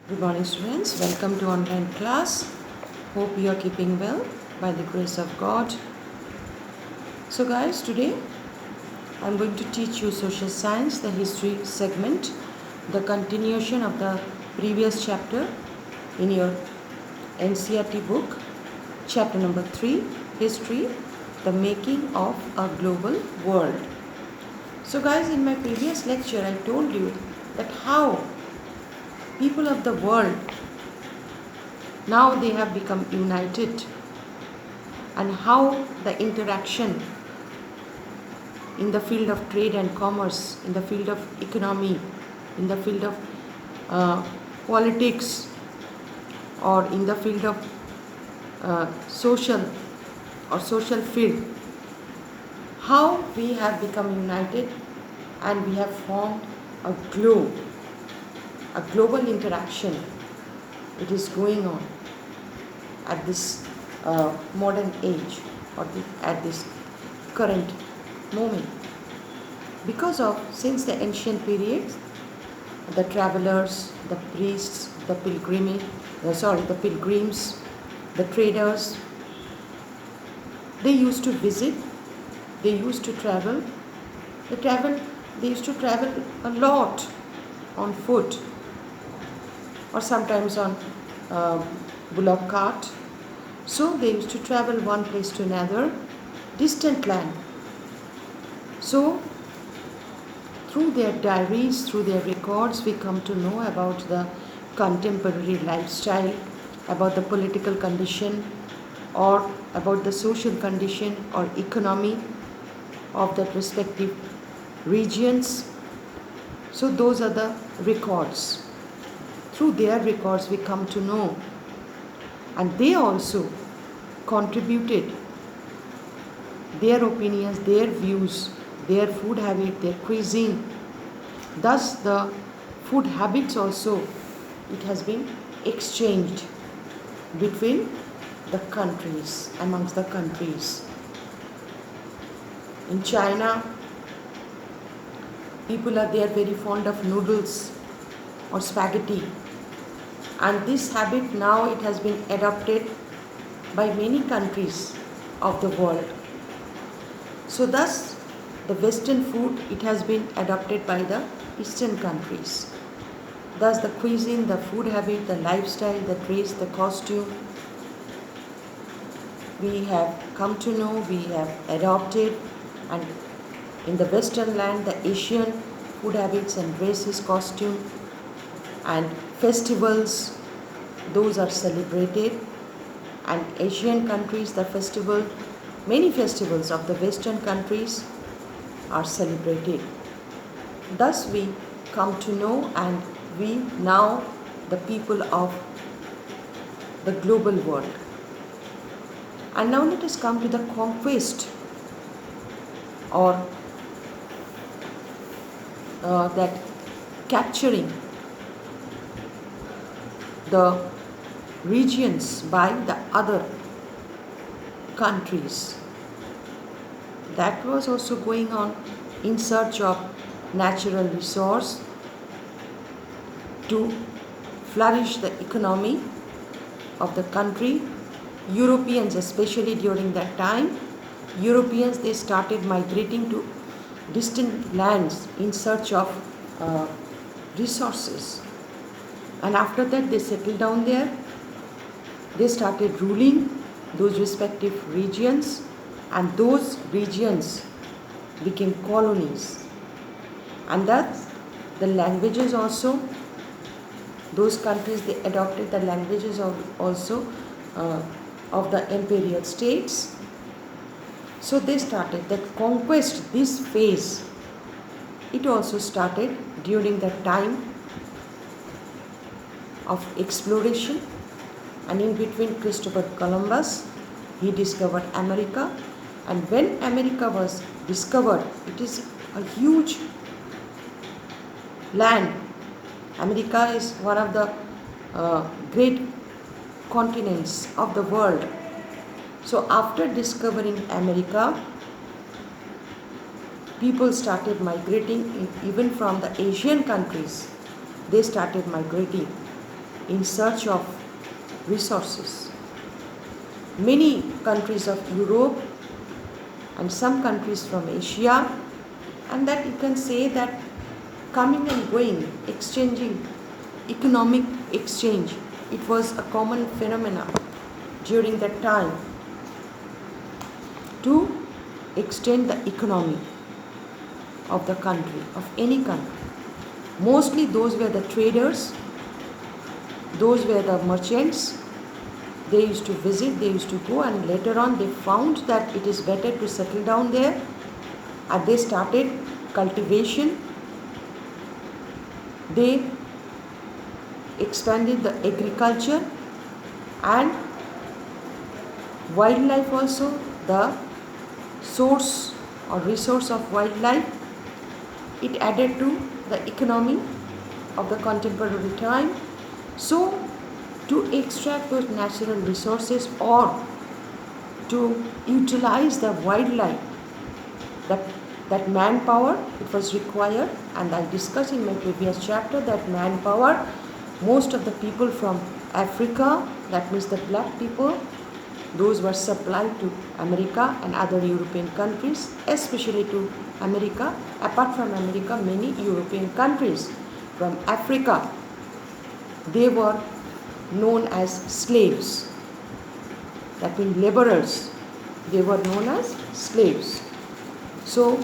Good morning, students. Welcome to online class. Hope you are keeping well by the grace of God. So, guys, today I'm going to teach you social science, the history segment, the continuation of the previous chapter in your NCERT book, chapter number 3, History, the making of a global world. So, guys, in my previous lecture, I told you that how people of the world now they have become united, and how the interaction in the field of trade and commerce, in the field of economy, in the field of uh, politics, or in the field of social or social field, how we have become united and we have formed a globe, a global interaction. It is going on at this modern age, or at this current moment, because of since the ancient periods, the travelers, the priests, the pilgrims, the traders, they used to visit, they used to travel, they used to travel a lot on foot, or sometimes on bullock cart. So they used to travel one place to another, distant land. So through their diaries, through their records, we come to know about the contemporary lifestyle, about the political condition, or about the social condition or economy of that respective regions. So those are the records. Through their records, we come to know, and they also contributed their opinions, their views, their food habit, their cuisine. Thus, the food habits also, it has been exchanged between the countries, amongst the countries. In China, people are there very fond of noodles or spaghetti, and this habit now it has been adopted by many countries of the world. So thus the Western food, it has been adopted by the Eastern countries. Thus the cuisine, the food habit, the lifestyle, the dress, the costume, we have come to know, we have adopted, and in the Western land, the Asian food habits and dresses, costume, and festivals, those are celebrated. And Asian countries, the many festivals of the Western countries are celebrated. Thus we come to know, and we now the people of the global world. And now let us come to the conquest, or that capturing the regions by the other countries. That was also going on in search of natural resource to flourish the economy of the country. Europeans, especially during that time, Europeans, they started migrating to distant lands in search of resources. And after that, they settled down there. They started ruling those respective regions, and those regions became colonies. And thus, the languages also, those countries, they adopted the languages of the imperial states. So they started that conquest, this phase, it also started during the time of exploration. And in between, Christopher Columbus, he discovered America. And when America was discovered, it is a huge land. America is one of the great continents of the world. So after discovering America, people started migrating, even from the Asian countries. They started migrating in search of resources. Many countries of Europe and some countries from Asia, and that you can say that coming and going, exchanging, economic exchange, it was a common phenomenon during that time to extend the economy of the country, of any country. Mostly those were the traders, those were the merchants. They used to visit, they used to go, and later on they found that it is better to settle down there, and they started cultivation. They expanded the agriculture and wildlife also, the source or resource of wildlife. It added to the economy of the contemporary time. So, to extract those natural resources or to utilize the wildlife, that manpower, it was required, and I discussed in my previous chapter that manpower, most of the people from Africa, that means the black people, those were supplied to America and other European countries, especially to America. Apart from America, many European countries from Africa, they were known as slaves. That means laborers. They were known as slaves. So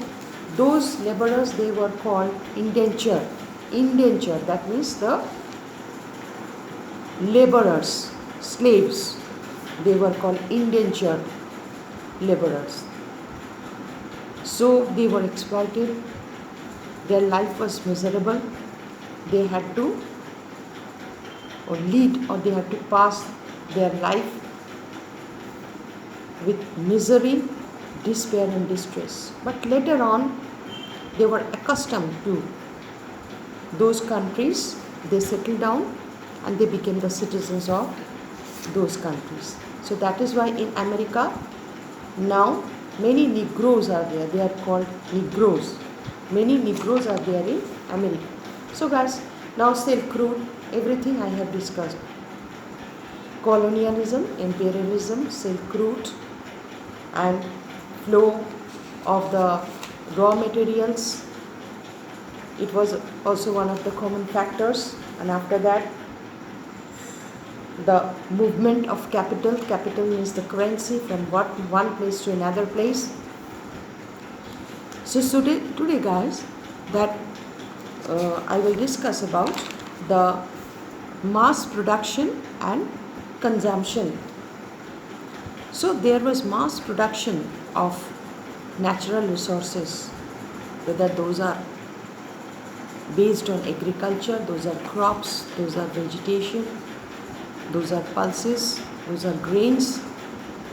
those laborers, they were called indenture. Indenture, that means the laborers, slaves. They were called indentured laborers. So they were exploited. Their life was miserable. They had to they had to pass their life with misery, despair and distress. But later on, they were accustomed to those countries. They settled down and they became the citizens of those countries. So that is why in America now many Negroes are there. They are called Negroes. Many Negroes are there in America. So guys, now Silk Road, everything I have discussed. Colonialism, imperialism, Silk Route, and flow of the raw materials. It was also one of the common factors. And after that, the movement of capital. Capital means the currency from one place to another place. So today guys, that I will discuss about the mass production and consumption. So there was mass production of natural resources, whether those are based on agriculture, those are crops, those are vegetation, those are pulses, those are grains,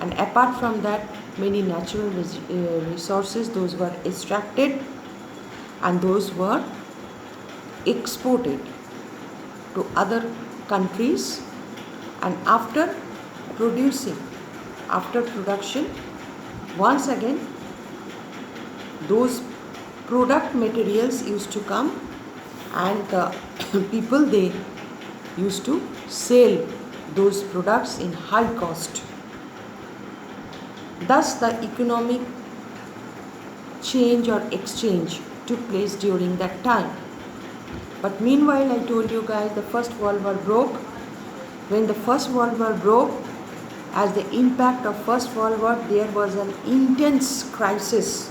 and apart from that, many natural resources, those were extracted and those were exported to other countries. And after production, once again those product materials used to come and the people, they used to sell those products in high cost. Thus the economic change or exchange took place during that time. But meanwhile, I told you guys, the First World War broke. When the First World War broke, as the impact of First World War, there was an intense crisis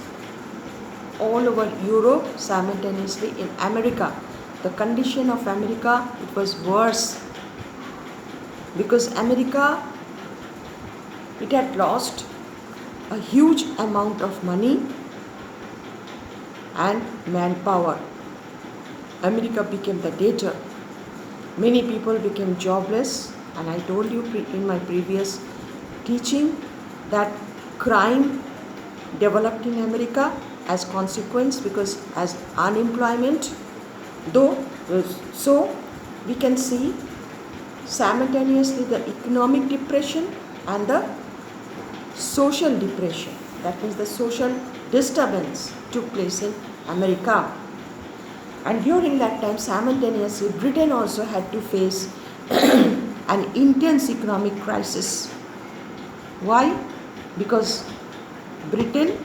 all over Europe, simultaneously in America. The condition of America, it was worse, because America, it had lost a huge amount of money and manpower. America became the debtor. Many people became jobless, and I told you in my previous teaching that crime developed in America as consequence, because as unemployment, so we can see simultaneously the economic depression and the social depression. That means the social disturbance took place in America. And during that time, simultaneously, Britain also had to face an intense economic crisis. Why? Because Britain,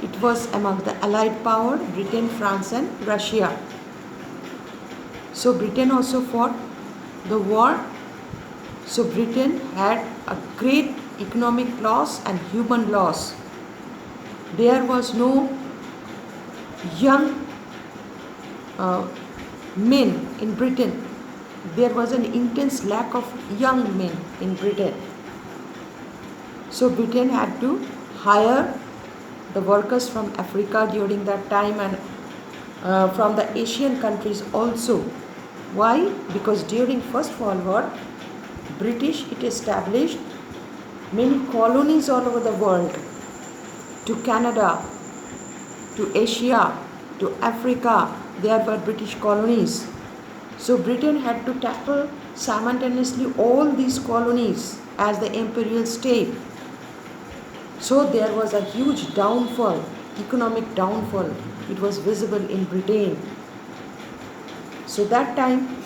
it was among the Allied power, Britain, France and Russia. So Britain also fought the war. So Britain had a great economic loss and human loss. There was no young men in Britain. There was an intense lack of young men in Britain. So Britain had to hire the workers from Africa during that time and from the Asian countries also. Why? Because during First World War, British, it established many colonies all over the world, to Canada, to Asia, to Africa. There were British colonies. So Britain had to tackle simultaneously all these colonies as the imperial state. So there was a huge downfall, economic downfall. It was visible in Britain. So that time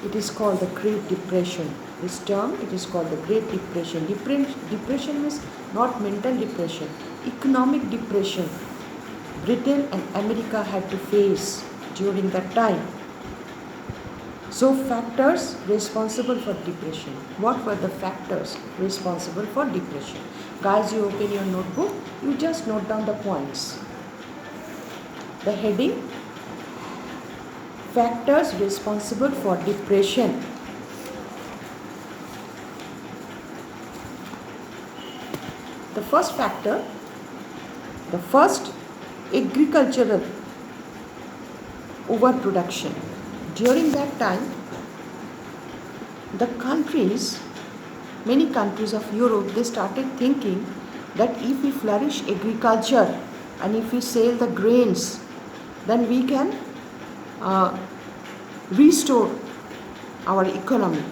it is called the Great Depression. This term, it is called the Great Depression. Depression means not mental depression, economic depression. Britain and America had to face during that time. So factors responsible for depression. What were the factors responsible for depression? Guys, you open your notebook, you just note down the points. The heading, factors responsible for depression. The first factor, the first, agricultural overproduction. During that time, the countries, many countries of Europe, they started thinking that if we flourish agriculture and if we sell the grains, then we can restore our economy.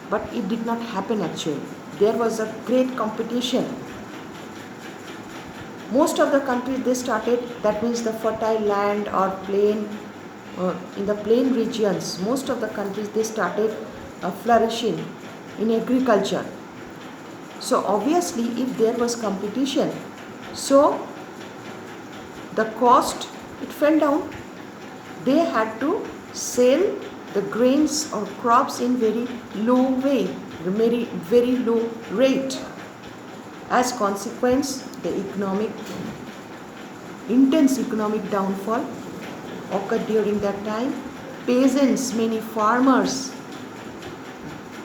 But it did not happen actually. There was a great competition. Most of the countries, they started, that means the fertile land or plain, in the plain regions, most of the countries, they started flourishing in agriculture. So obviously if there was competition, so the cost, it fell down. They had to sell the grains or crops in very low way, very low rate. As consequence, the intense economic downfall occurred during that time. Peasants, many farmers,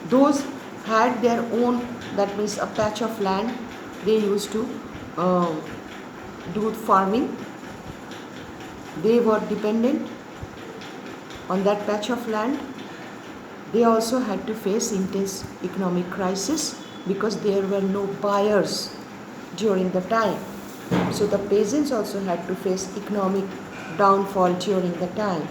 those had their own, that means a patch of land, they used to do farming. They were dependent on that patch of land. They also had to face intense economic crisis because there were no buyers during the time. So the peasants also had to face economic downfall during the time.